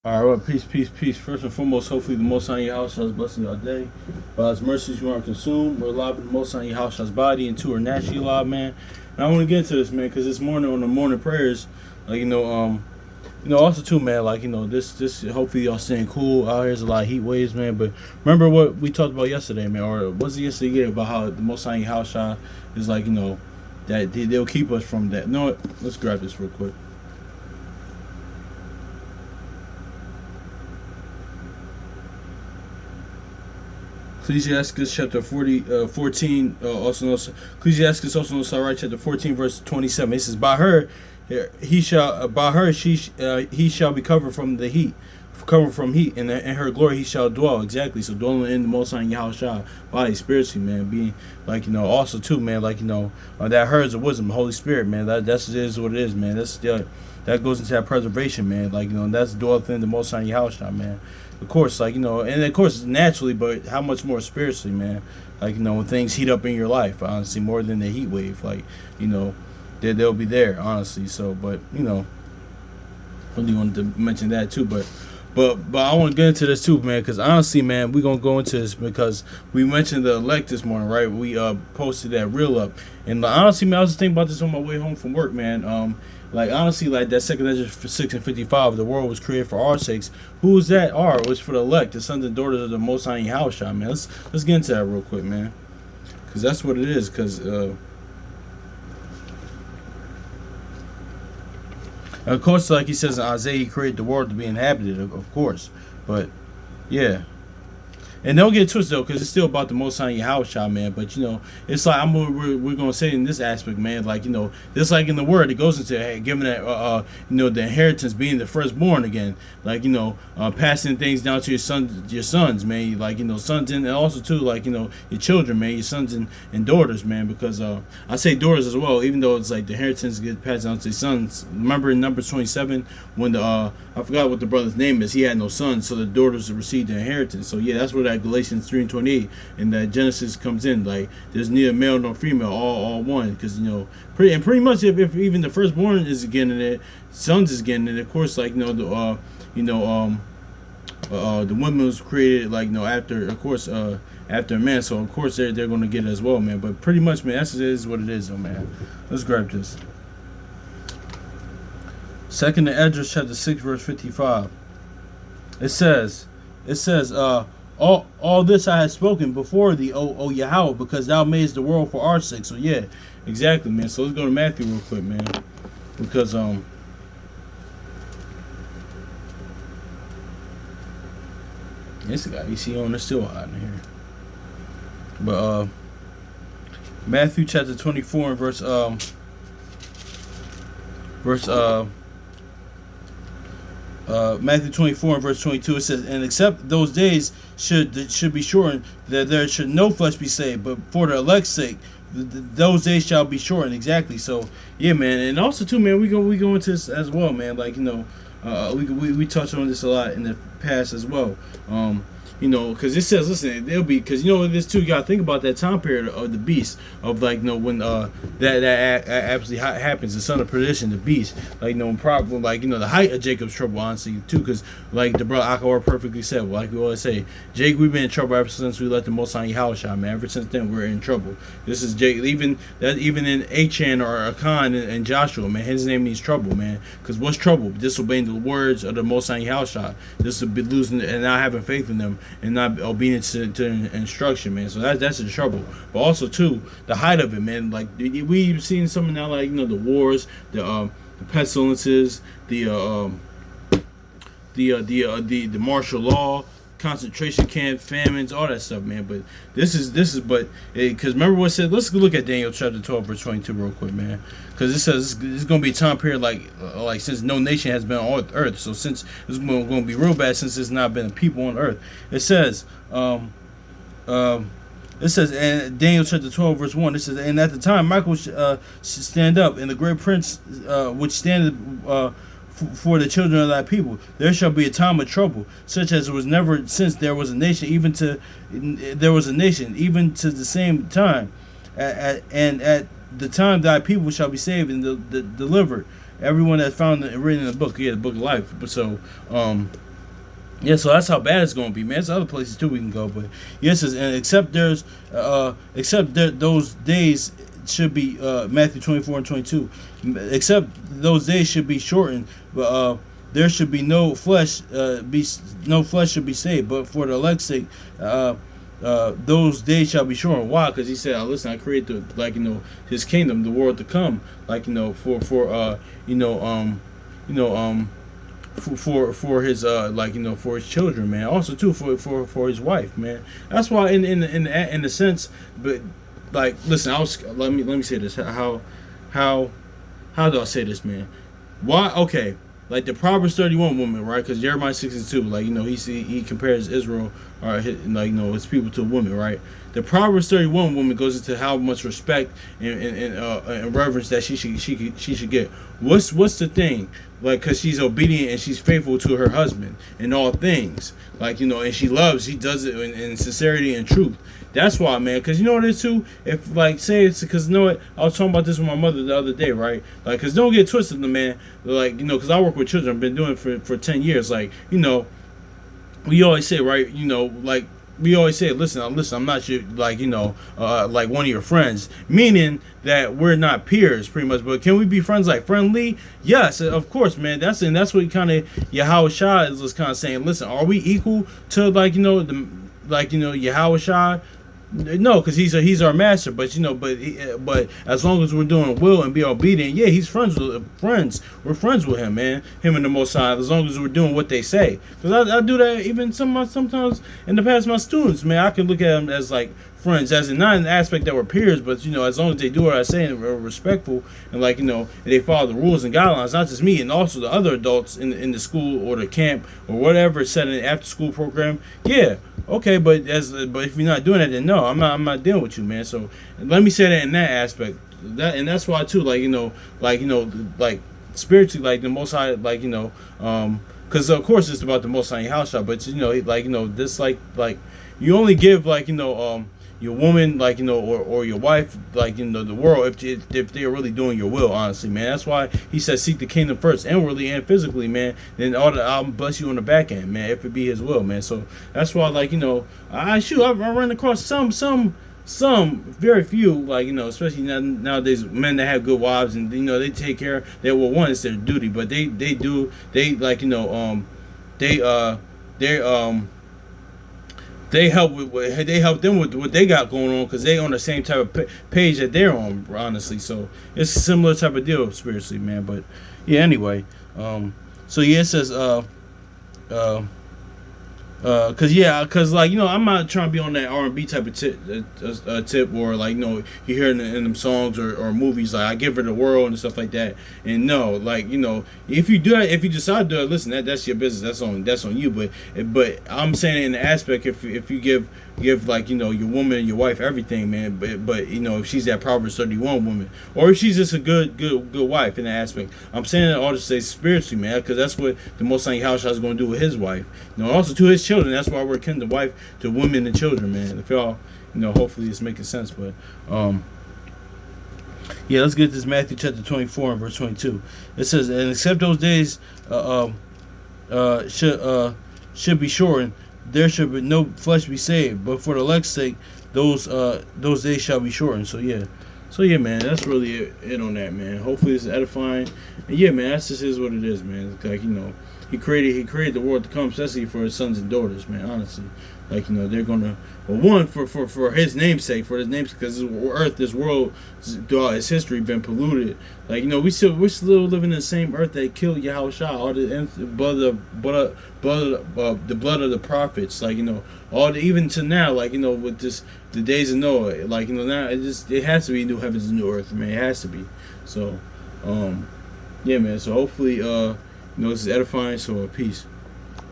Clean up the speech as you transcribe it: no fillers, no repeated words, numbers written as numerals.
All right, well, peace, peace, peace. First and foremost, hopefully the Most High in your house shall bless your day. By His mercies you aren't consumed. We're alive in the Most High in your house shall body and two are naturally alive, man. And I want to get into this, man, because this morning on the morning prayers, like also too, man, like this. Hopefully y'all staying cool out here. There's a lot of heat waves, man. But remember what we talked about yesterday, man, or was it yesterday? Yeah, about how the Most High in your house shall is like that they'll keep us from that. No, let's grab this real quick. Ecclesiastes chapter 14, also known, Ecclesiastes also known, right, chapter 14, verse 27. It says, he shall be covered from the heat, covered from heat, and in her glory he shall dwell. Exactly. So dwelling in the Most High Yahweh body spiritually, man, being also too, man, that herds of wisdom, Holy Spirit, man. That's is what it is, man. That goes into that preservation, man. And that's dwelleth in the Most High Yahweh, man. Of course, and of course naturally, but how much more spiritually, man? When things heat up in your life, honestly, more than the heat wave, they'll be there, honestly. So, but I really wanted to mention that too, but I want to get into this too, man, because honestly, man, we're gonna go into this because we mentioned the elect this morning, right? We posted that reel up, and honestly, man, I was just thinking about this on my way home from work, man. Honestly, that second Ezra 6 and 55, the world was created for our sakes. Who was that? It was for the elect, the sons and daughters of the Most High Yahweh, man. Let's get into that real quick, man, because that's what it is. Because of course, like he says in Isaiah, he created the world to be inhabited, of course. But yeah. And don't get twisted though, because it's still about the Most High Yahweh, man. But it's like we're gonna say in this aspect, man. Just like in the word, it goes into giving that the inheritance, being the firstborn again. Passing things down to your sons, man. Sons and also too, your children, man, your sons and daughters, man. Because I say daughters as well, even though it's like the inheritance gets passed down to your sons. Remember in Numbers 27 when I forgot what the brother's name is. He had no sons, so the daughters received the inheritance. So yeah, that's where that Galatians 3 and 28 and that Genesis comes in. There's neither male nor female, all one. Because pretty much if even the firstborn is getting it, sons is getting it. Of course, the woman was created after, of course, after a man. So of course they're gonna get it as well, man. But pretty much, man, that's is what it is, though, man. Let's grab this. Second Ezra chapter 6 verse 55. It says, all this I had spoken before thee, O Yahweh, because thou madest the world for our sake. So yeah, exactly, man. So let's go to Matthew real quick, man, because this guy you see on, is still hot in here. But Matthew chapter 24 and Matthew 24 and verse 22, it says, and except those days should be shortened, that there should no flesh be saved, but for the elect's sake, those days shall be shortened. Exactly. So yeah, man, and also too, man, we go into this as well, man. We touched on this a lot in the past as well. Because it says, listen, they'll be, because this too, you gotta think about that time period of the beast, of when that absolutely happens, the son of perdition, the beast, probably the height of Jacob's trouble, honestly too, because the brother Akawar perfectly said, like we always say, Jake, we've been in trouble ever since we let the Most High Yahweh, man. Ever since then, we're in trouble. This is Jake, even in Achan or Akan and Joshua, man, his name means trouble, man. Because what's trouble? Disobeying the words of the Most High Yahweh. This would be losing and not having faith in them, and not obedient to instruction, man. So that's the trouble. But also too, the height of it, man. We've seen some now, the wars, the pestilences, the martial law, concentration camp, famines, all that stuff, man. But this is because remember what it said. Let's look at Daniel chapter 12 verse 22 real quick, man. Because it says it's going to be a time period since no nation has been on earth. So since it's going to be real bad, since there's not been a people on earth. It says and Daniel chapter 12 verse 1, it says, and at the time Michael should stand up, and the great prince which standeth for the children of thy people. There shall be a time of trouble, such as was never since there was a nation, even to the same time. And at the time thy people shall be saved and delivered. Everyone that's found written in the book, the book of life. But so Yeah, so that's how bad it's gonna be, man. There's other places too we can go, but yes, and those days should be Matthew 24:22. Except those days should be shortened, but there should be no flesh should be saved. But for the elect's sake, those days shall be shortened. Why? Because he said, "Listen, I created His kingdom, the world to come. For his for his children, man. Also too for his wife, man. That's why in the sense, but like listen, let me say this. How do I say this, man? Why? Okay, like the Proverbs 31 woman, right? Because Jeremiah 62, he compares Israel or his people to a woman, right? The Proverbs 31 woman goes into how much respect and reverence that she should get. What's the thing? Like, because she's obedient and she's faithful to her husband in all things. And she does it in sincerity and truth. That's why, man. Because you know what it is too. If say it's because you know what, I was talking about this with my mother the other day, right? Because don't get twisted, man. Because I work with children. I've been doing it for 10 years. We always say, right? We always say, listen, I'm not your, like one of your friends, meaning that we're not peers, pretty much. But can we be friends, like friendly? Yes, of course, man. That's what kind of Yahweh Shah is kind of saying. Listen, are we equal to Yahweh Shah? No, because he's our master. But but as long as we're doing will and be obedient, yeah, he's friends. We're friends with him, man. Him and the Most High. As long as we're doing what they say, because I do that even sometimes in the past. My students, man, I can look at them as like friends, as in not in the aspect that we're peers, but as long as they do what I say and are respectful and they follow the rules and guidelines, not just me and also the other adults in the school or the camp or whatever set in the after school program. Yeah, okay, but if you're not doing that, then no, I'm not dealing with you, man. So let me say that in that aspect, that's why too, spiritually, the Most High, because of course it's about the Most High house, but this you only give your woman, or your wife, the world, if they're really doing your will, honestly, man. That's why he says seek the kingdom first, inwardly and physically, man. Then I'll bless you on the back end, man, if it be his will, man. So that's why, I run across some very few, especially nowadays, men that have good wives and they take care. One, it's their duty, but they help them with what they got going on because they on the same type of page that they're on, honestly. So it's a similar type of deal spiritually, man. But yeah, anyway, so yeah, it says cause I'm not trying to be on that R&B type of tip or you hear in them songs or movies, I give her the world and stuff like that. And no, if you do that, if you decide to do it, listen, that's your business, that's on you. But I'm saying in the aspect, if you give your woman and your wife everything, man, but if she's that Proverbs 31 woman, or if she's just a good wife in that aspect, I'm saying that all to say spiritually, man, because that's what the Most High House is going to do with his wife, also to his children. That's why we're akin to wife to women and children, man. If y'all, hopefully it's making sense. But yeah, let's get this Matthew chapter 24 and verse 22. It says, and except those days should be shortened, there should be no flesh be saved, but for the elect's sake, those days shall be shortened. So yeah, man, that's really it on that, man. Hopefully it's edifying. And yeah, man, that's just is what it is, man. He created the world to come, especially for his sons and daughters, man. Honestly, they're gonna, one for his namesake, because this world, throughout its history, been polluted. We're still living in the same earth that killed Yahweh Shah, all the blood of the prophets, all even to now, with this the days of Noah, now it has to be new heavens and new earth, man. It has to be. So, yeah, man. So hopefully, this is edifying. So peace.